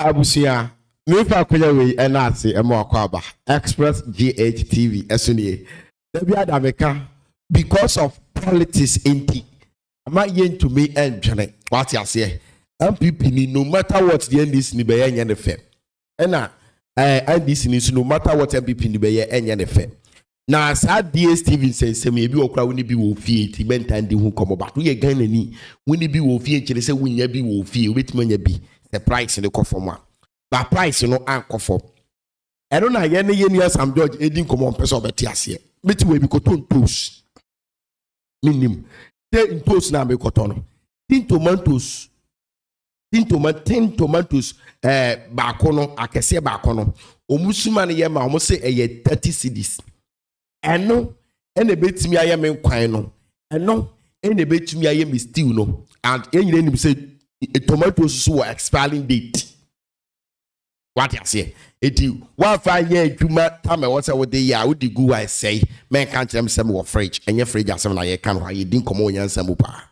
Abusia, me fa konya we enase emo akwaba Express GHTV esuni. Debi adameka because of politics enti. Ama yen to me enjene. What you say? MPP ni no matter what the NDC ni be yen ne fe. Ena NDC ni no matter what MPP ni be yen ne fe. Na sa DStv say me bi okra woni bi wo fie ti benta ndi hu komo ba. We Ghana ni woni bi wo fie kire se wonya bi wo fie obetuma nya bi. The price in the conform one. But price, conform. I don't know any year some judge aiding common person of Tiasia. Betty will be cotton toast. Minimum. Ten toast now be cotton. Tin tomatoes. Bacono, I can say bacono. Omusumani yama almost say a 30 cedis. And no, and a bit me I am in quino. And no, and a bit me I am still no. And any say tomatoes were expiring date. What you say? It is 1 5 year juma time what's what they ya would go I say man can't tell me some more fridge and your fridge as I can why you didn't come on and some pa.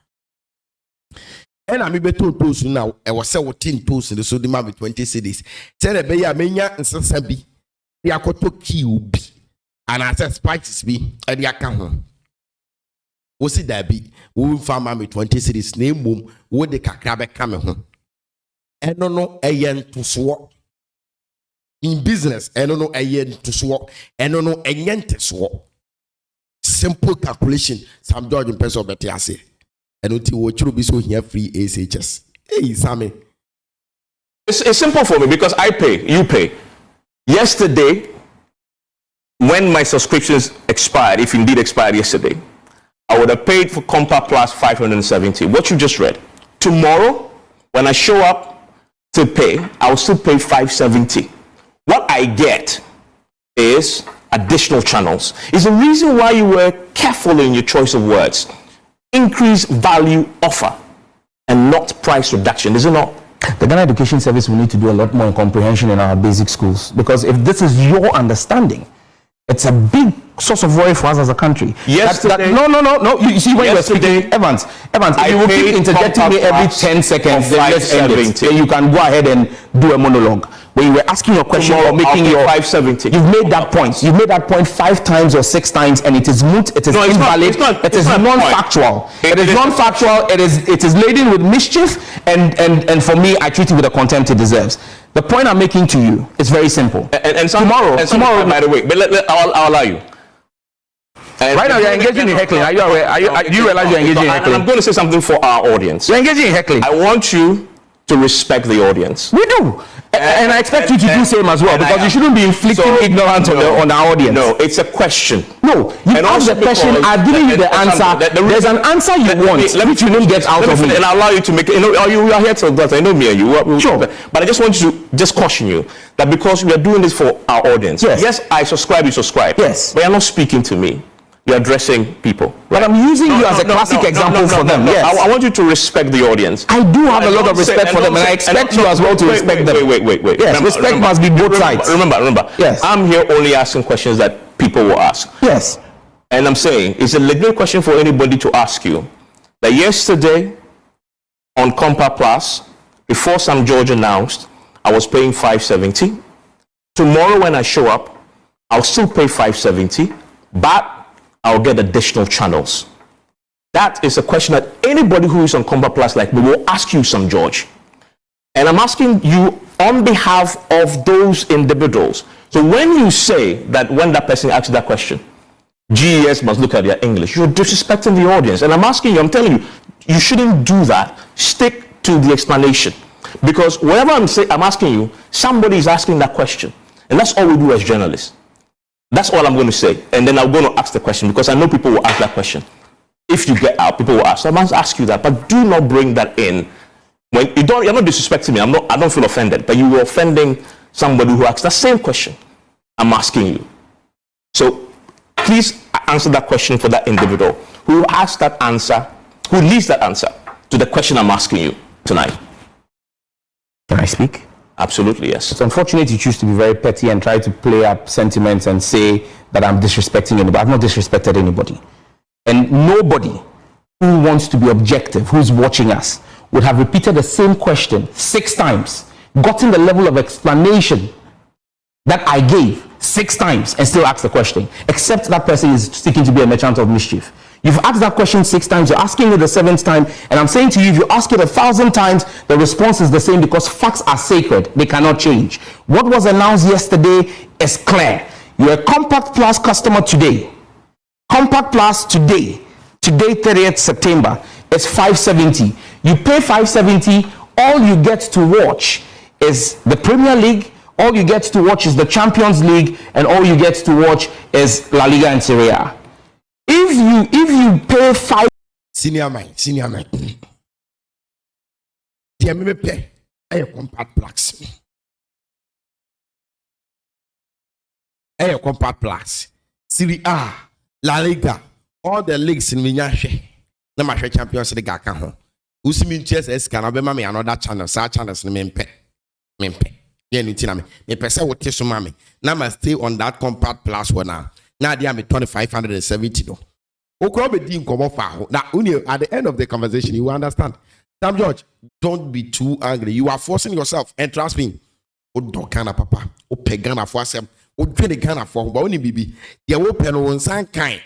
And I'm better toast now. I was 17 toast in the so demand with 20 cities. Tell a beya menya and sabi. The akoto kiubi and I said spices be at the account. What's it that be? We found my 20 cities name boom. Would the kakrabe come home? And no a yen to swap in business. And no a yen to swap. And no a yen to swap. Simple calculation. Some judge in person better I say. And until what you be so here free ASHS. Hey, Sammy. It's simple for me because I pay, you pay. Yesterday, when my subscriptions expired, if indeed expired yesterday, I would have paid for Compa Plus 570. What you just read. Tomorrow, when I show up to pay, I'll still pay 570. What I get is additional channels. It's the reason why you were careful in your choice of words. Increase value offer and not price reduction, is it not? The Ghana Education Service will need to do a lot more in comprehension in our basic schools, because if this is your understanding, it's a big source of worry for us as a country. Yesterday, no. You see, when you were speaking, Evans, if you will keep interjecting me every 10 seconds, then let's end it. Then you can go ahead and do a monologue. When you were asking your question or making your 570, you've made that point. You've made that point 5 times or 6 times, and it is moot. It is invalid. It is non-factual. It is non-factual. It is laden with mischief, and for me, I treat it with the contempt it deserves. The point I'm making to you is very simple. Tomorrow, by the way, but I'll allow you. Right now, you're engaging in heckling. Are you aware? Do you realize you're engaging in heckling? And I'm going to say something for our audience. You're engaging in heckling. I want you to respect the audience. We do. And I expect you to do same as well, because you shouldn't be inflicting ignorance on our audience. No, it's a question. No, you ask the question, I've given you the answer. There's an answer you want, which you don't get out of me. And I'll allow you to make it. You are here till that. I know me and you. Sure. But I just want you to just caution you that because we are doing this for our audience. Yes, I subscribe, you subscribe. Yes. But you're not speaking to me. You're addressing people. But I'm using you as a classic example for them. Yes. I want you to respect the audience. I do have a lot of respect for them, and I expect you as well to respect them. Wait. Yes, respect must be both sides. Remember. Yes. I'm here only asking questions that people will ask. Yes. And I'm saying it's a legitimate question for anybody to ask you. That yesterday on Compa Plus, before Sam George announced, I was paying 570. Tomorrow when I show up, I'll still pay 570, but I'll get additional channels. That is a question that anybody who is on Compa Plus like me will ask you, Sam George. And I'm asking you on behalf of those individuals. So when you say that when that person asks that question, GES must look at their English, you're disrespecting the audience. And I'm asking you, I'm telling you, you shouldn't do that. Stick to the explanation. Because whatever I'm asking you, somebody is asking that question. And that's all we do as journalists. That's all I'm going to say. And then I'm going to ask the question, because I know people will ask that question. If you get out, people will ask. So I must ask you that, but do not bring that in. When you're not disrespecting me. I don't feel offended, but you were offending somebody who asked that same question. I'm asking you. So please answer that question for that individual who asked that answer, who leaves that answer to the question I'm asking you tonight. Can I speak? Absolutely, yes. It's unfortunate you choose to be very petty and try to play up sentiments and say that I'm disrespecting anybody. I've not disrespected anybody. And nobody who wants to be objective, who's watching us, would have repeated the same question 6 times gotten the level of explanation that I gave 6 times and still ask the question, except that person is seeking to be a merchant of mischief. You've asked that question 6 times, you're asking it the 7th time, and I'm saying to you, if you ask it 1,000 times, the response is the same because facts are sacred. They cannot change. What was announced yesterday is clear. You're a Compact Plus customer today. Compact Plus today, 30th September, is $570. You pay $570, all you get to watch is the Premier League, all you get to watch is the Champions League, and all you get to watch is La Liga and Serie A. If you pay senior man. Dear me pay a Compact Plus. A Compact Plus. Serie A, La Liga, all the leagues in Minyashe. Na ma Champions League aka ho. Usimi TSS can obema me another channel, sa channels ni mempe. Yeah, me pesa wote so mame. Now I stay on that Compact Plus one now. Now they are me 2,570 no. Okro be di nkomo fa ho. Now at the end of the conversation you will understand. Sam George, don't be too angry. You are forcing yourself, and trust me. O do kana papa, o pegana for asem, o dwe Ghana for ba oni bibi. Ye wo pe no wonsan kan.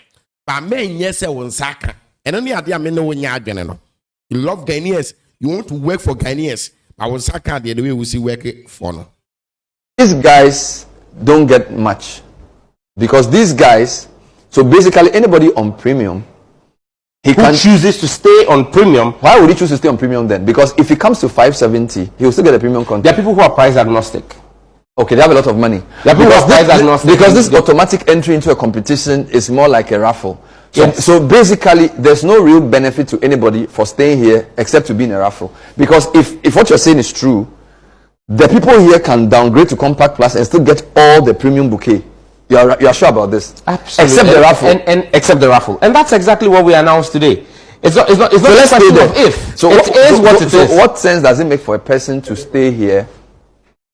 Ba men yes e wonsan kan. And only ade ame no wonya adwene no. You love Ghanaians, you want to work for Ghanaians. But wonsan kan the way we see work for no. These guys don't get much because these guys, so basically anybody on premium, he chooses to stay on premium. Why would he choose to stay on premium then? Because if he comes to 570, he will still get a premium content. There are people who are price agnostic. Okay, they have a lot of money. There are people who are price agnostic. Because this automatic entry into a competition is more like a raffle. So basically, there's no real benefit to anybody for staying here except to be in a raffle. Because if what you're saying is true, the people here can downgrade to Compact Plus and still get all the premium bouquet. You are sure about this? Absolutely. Except the raffle. And except the raffle. And that's exactly what we announced today. It's not a question of if. So it is what it is. What sense does it make for a person to stay here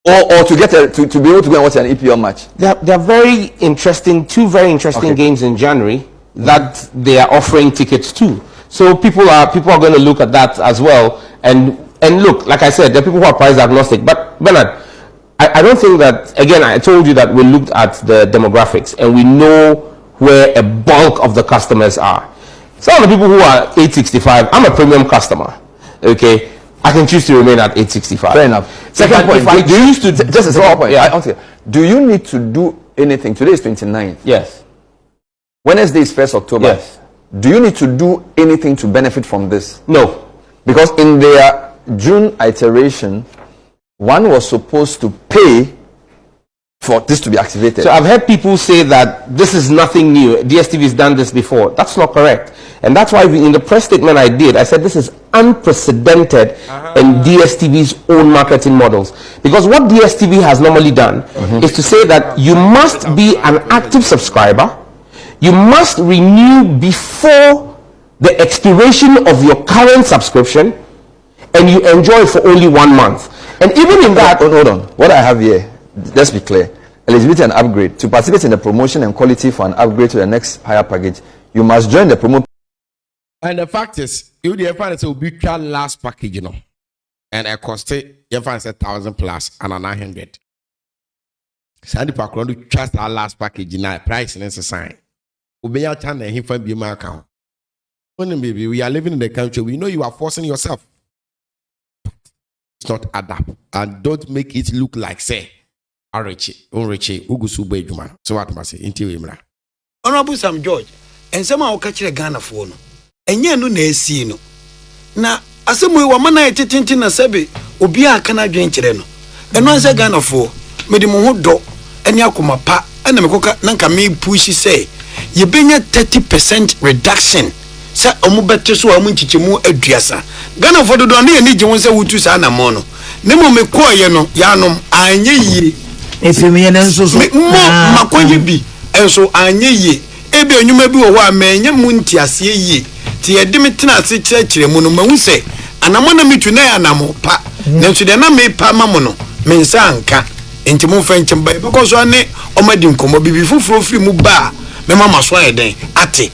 or to get to be able to go and watch an EPL match? There are very interesting, 2 very interesting games in January that they are offering tickets to. So people are going to look at that as well. And look, like I said, there are people who are price agnostic. But Bernard, I don't think that, again, I told you that we looked at the demographics and we know where a bulk of the customers are. Some of the people who are 865, I'm a premium customer. Okay, I can choose to remain at 865. Fair enough. Second point, do you used to just a second point? Yeah. Do you need to do anything? Today is 29th. Yes. Wednesday is 1st October. Yes. Do you need to do anything to benefit from this? No. Because in their June iteration, one was supposed to pay for this to be activated. So I've heard people say that this is nothing new. DStv has done this before. That's not correct. And that's why in the press statement I did, I said this is unprecedented in DStv's own marketing models. Because what DStv has normally done is to say that you must be an active subscriber, you must renew before the expiration of your current subscription, and you enjoy it for only 1 month. And even in that... Hold on. What I have here, let's be clear. Eligibility and upgrade. To participate in the promotion and quality for an upgrade to the next higher package, you must join the promo. And the fact is, you the find it will be your last package, you know. And it cost it, you find 1,000 plus and 900. Sandy Park to trust our last package in our price and it's a sign. We'll be out and he find my account. Baby, we are living in the country. We know you are forcing yourself. It's not adapt. And don't make it look like, say, Arichi, Unrichi, Ugusu Bejuma. So what must I say? Into him. Honorable Sam George, and somehow catch a Ghana phone. And you know, Nesino. Now, as a more man, I tintin a sebe, Obia cana drink chireno. And once a Ghana for, made him do, and Yakuma pa, and the Makoka Nanka me pushy say, you bring a 30% reduction. Sa omu better so amu chichimu eduasa Ghana for do ne ni je say wutu sa na mo no ne mo me ko ye no ya nom anye yi efemi ye nso so mo makonye bi enso anye yi ebe onwuma bi wo wa menye mu ntiase yi ti ye de metena ase kire mu no mahu se anamo na mitu na ya anamo pa nenso de na me pa ma mo no me nsa anka enti mo fa nchim ba because ane o madi nkomo bibi fufuro firi mu ba me mama so eden ate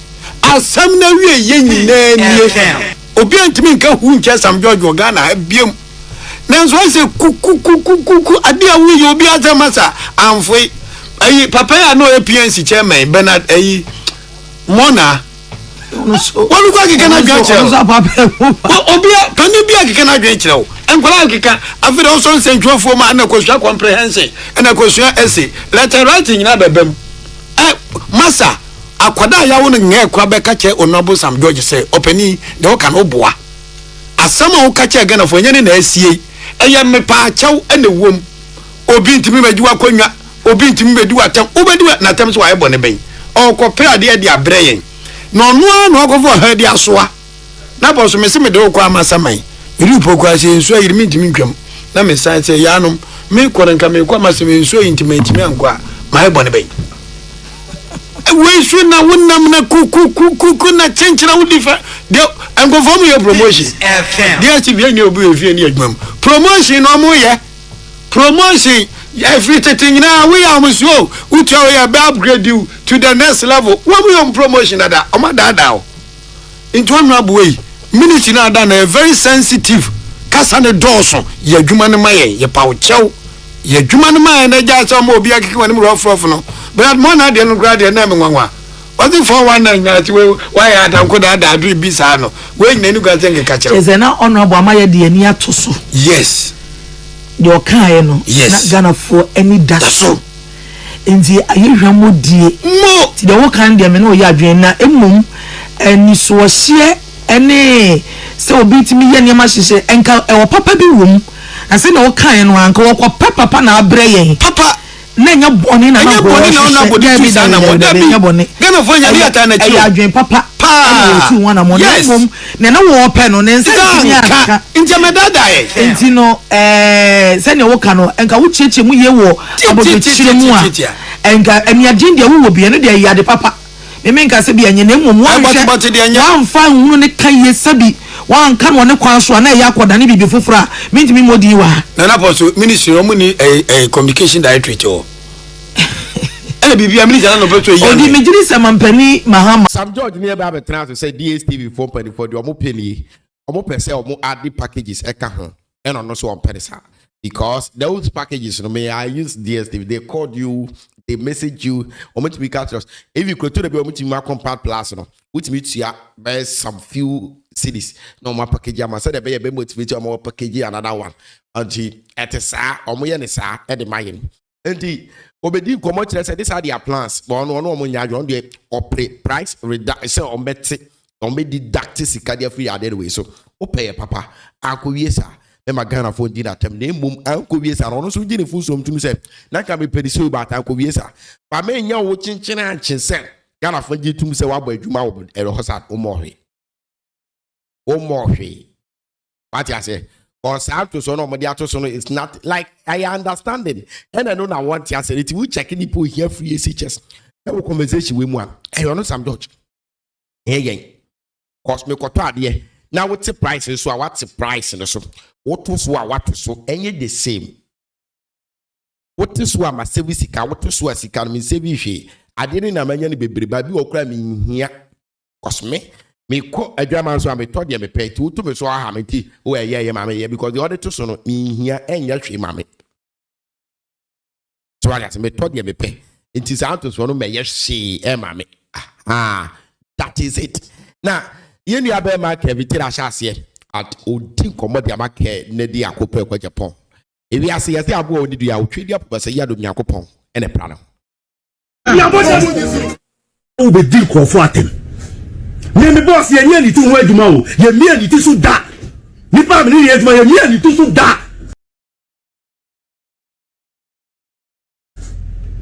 asam na wie ye nyina nie obi antimi nka hu nche Sam George Ghana biem nanso ase kuku ade a wo yi obi azamasa amfoi ayi papa ya no APNC chairman Bernard ayi Mona wonu kwa kika na dwan kire obi kan bi akika na dwan kire o enkwala akika afere o so nsentwofo ma na kwosua comprehension na kwosua essay letter writing na bebem masa akwada ya wo nge kwa be ka che onobo Sam George say opani de wo kan oboa asama wo ka che gana fo nyane na asie eye mepa achew ene wom obi ntimi majuwa konwa obi ntimi bedu atam obedi na atam so wa ebo ne ben okopre ade de abreyen no no okofo ha de asoa na boso me se me de okwa amasaman iri pokwa se nso yiri ntimi ntwam na me san se yanom me korenka me kwa maseme nso ntimi ntimi ankwa ma ebo ne ben we should na wonnam na kuku na chenchira wudifa de enkofo mu ye promotion DStv ni obu efie ni adwam promotion no mo ye promotion everything now we are so we try to upgrade you to the next level what we on promotion that o ma da into one way ministry na da na very sensitive kasa ne dawson ye adwuma ne maye ye pawo chew ye adwuma ne maye na ja so mo obi akeke wani mo rof no but more na de no grade na me nwanwa what the 419 na ti we why atanko da do bi sa no we nyina ni gwa tenge ka kire is na honorable amaye de ani atoso yes your kind no na Ghana for any daso nti ayehwamo die mo ti de wo kan de me no ya adwen na emum ani so hye ene se obi ti mi ye ne ma hye enka e wo papa bi wom ase na wo kan no anka wo papa na abre yen papa na nya boni na na bodi tu sana mo da bi Ghana for nya ata na ti ya adwen papa na ti wana mo na mom na wo pe no ne nse ti aka intimidada enti no se ne wo ka no enka wo cheche mu ye wo abochire mu a enka emi agin de wo bi ne de ya de papa me nka se bi anye na mom wo wan fa hunu ne kan ye sabi wan kan wo ne kwan so na ya akoda ne bibi fofora mentimi modi wa na poso ministry o mu ni communication director o ene bibi ministry na no beto yi odi mejiri samampani mahama Sam George ne ba betra to say DStv 4.4 de omo peni omo pese omo add packages eka ho eno no so on pedesa because those packages no may I use DStv they called you they message you omo to be catch if you go to the omo to my compact plus no which means you buy some few cities no my package am say the be motivate omo package another one until etesa omo ye ne sa e de mayen enti obedi komo kire say these are their plans but no omo nya adwo de opre price reduction say ometi deduct sika dia free ade way so opay papa akowie sa e magana for di that time na mum ankowie sa no so di ne fu so mtum say na ka me pedi so ba ta ankowie sa ba me nya wo chinchin anche say Ghana for di tum say wa ba adwuma wo e ho sa o mo hwe what you say because after so no mo dia to so no it's not like I understand it and I know na want you say it we check people here free SHS e conversation we mu e no Sam George cause me koto ade na what price so what price so what so enye the same what so ma service ka what so sika no me service hwe ade ni na manya ni bebre ba bi okura me hia cause me ko adwaman so am to de me pay to me so aha me ti o ye ma me because the other to so no me hia enya hwe ma me so I got me to de me pay it is out to so no me ye hwe ma me that is it now you know about my cavity at odi komodi amake ne di akopɛ kwa Agyapong ebi ase yɛse abo odi dua otwedi apɔsɛ ya do nyakopɔn ene pra no o be di kofo atem me boss ye nya ni tu ho adwuma o ye mia ni ti so da ni pa me ni adwuma ye mia ni tu so da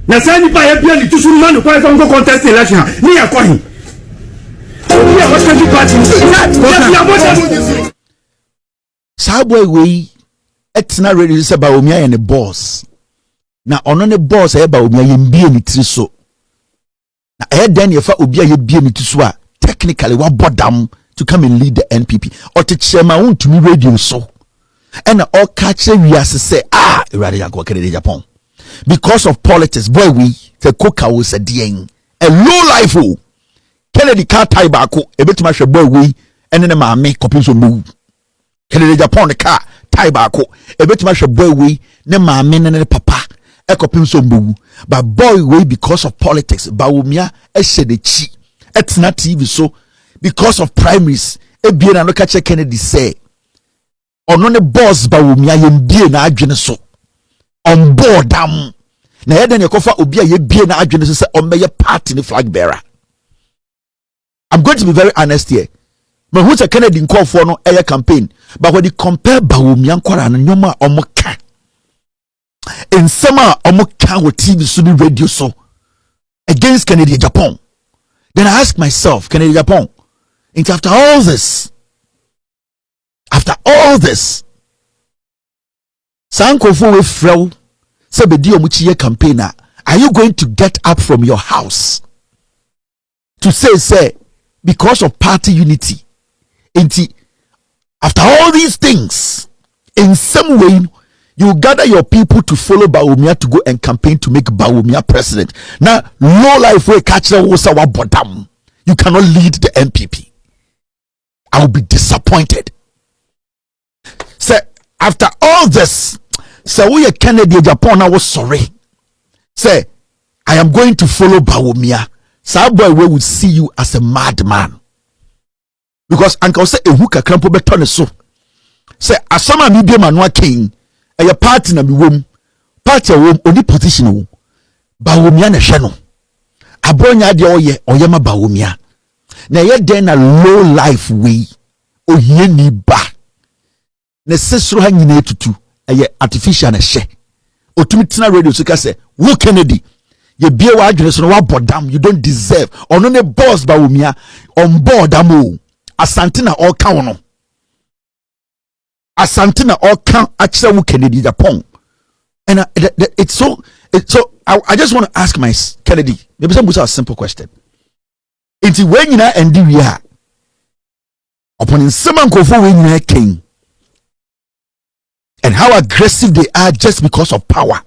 na say ni pa ye bia ni tu so ma no kwa so go contest election ni ya kwa hi Saboy we etna ready say ba omia ye ne boss na ono ne boss e ba omia ye mbie ni tiri so na e den ye fa obi a ye bie ni tiri so a technically wa bodam to come and lead the NPP or to chairman won to me radio so and all catch we as say ready ya go kere Agyapong because of politics boy we the coca was a dien a low life o Kennedy car tie baako ebetuma hwe boy we ene ne maame kopin so move Kennedy Agyapong the car tie baako ebetuma hwe boy we ne maame ne papa ekopim so mbewu but boy we because of politics bawumia ehye de chi etna TV so because of primaries ebie na no ka che Kennedy say ono ne boss bawumia yembie na adwene so on board am na yeden yekofa obi a yebie na adwene so say ombeye party ne flag bearer. I'm going to be very honest here. But who's a Kennedy call for no air campaign? But when you compare Bawumia Kwara and Nyoma Omoka in summer Omoka with TV so radio so against Kennedy Agyapong, then I ask myself, Kennedy Agyapong, after all this, Sankofu we frel sebedi omuchi campaign, are you going to get up from your house to say because of party unity? After all these things, in some way, you gather your people to follow Bawumia to go and campaign to make Bawumia president. Now, low life way catch the Wosawa bottom. You cannot lead the MPP. I will be disappointed. Say, after all this, say we a Kennedy Agyapong, I was sorry. Say, I am going to follow Bawumia. So boy, we would see you as a madman. Because uncle say ehu kakra mpo beto ne so say asama mi bi manwa king e party na mi wom party wom oni position wo Bawumia na hwe no abronya de oye ma Bawumia na ye den na low life we ohie ni ba na sesro ha nyina etutu artificial na hye otumi tina radio so ka say wo Kennedy ye bie wa adwene so no wa bodam you don't deserve ono ne boss Bawumia on board am Asantina all count. Asantina all count. Actually, Kennedy Agyapong, and it's so. I just want to ask my Kennedy. Maybe some a simple question. It's when you know and we are upon someone go for when you king, and how aggressive they are just because of power.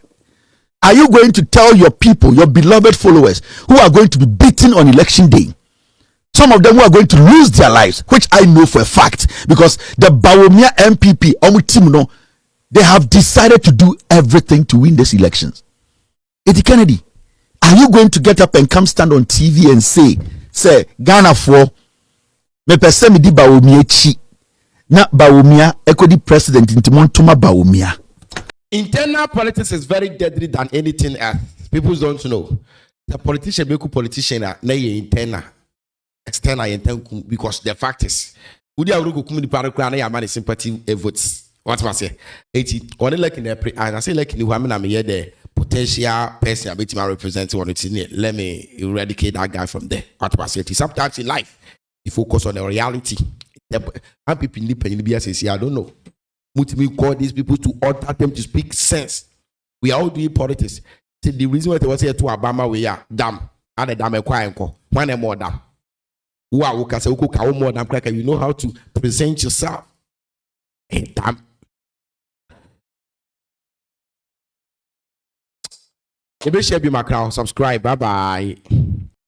Are you going to tell your people, your beloved followers, who are going to be beaten on election day? Some of them who are going to lose their lives, which I know for a fact, because the Bawumia MPP, they have decided to do everything to win these elections. Eddie Kennedy, are you going to get up and come stand on TV and say, Ghana for me pese me di Bawumia chi na Bawumia ekodi president inti montuma Bawumia. Internal politics is very deadly than anything else. People don't know. The politician be politician na ye internal. External because the fact is we are going to paracran ya man sympathy votes. What was it? 80 only like in the and I say like in the woman I'm here the potential person I'm to represent one let me eradicate that guy from there. What was it? Sometimes in life you focus on the reality. And people independent BSC, I don't know. We call these people to order them to speak sense. We are all doing politics. See, the reason why they was here to Obama we are damn and the damn enquire one more damn. Wow, you know how to present yourself. And damn. Maybe share be my crowd. Subscribe. Bye bye.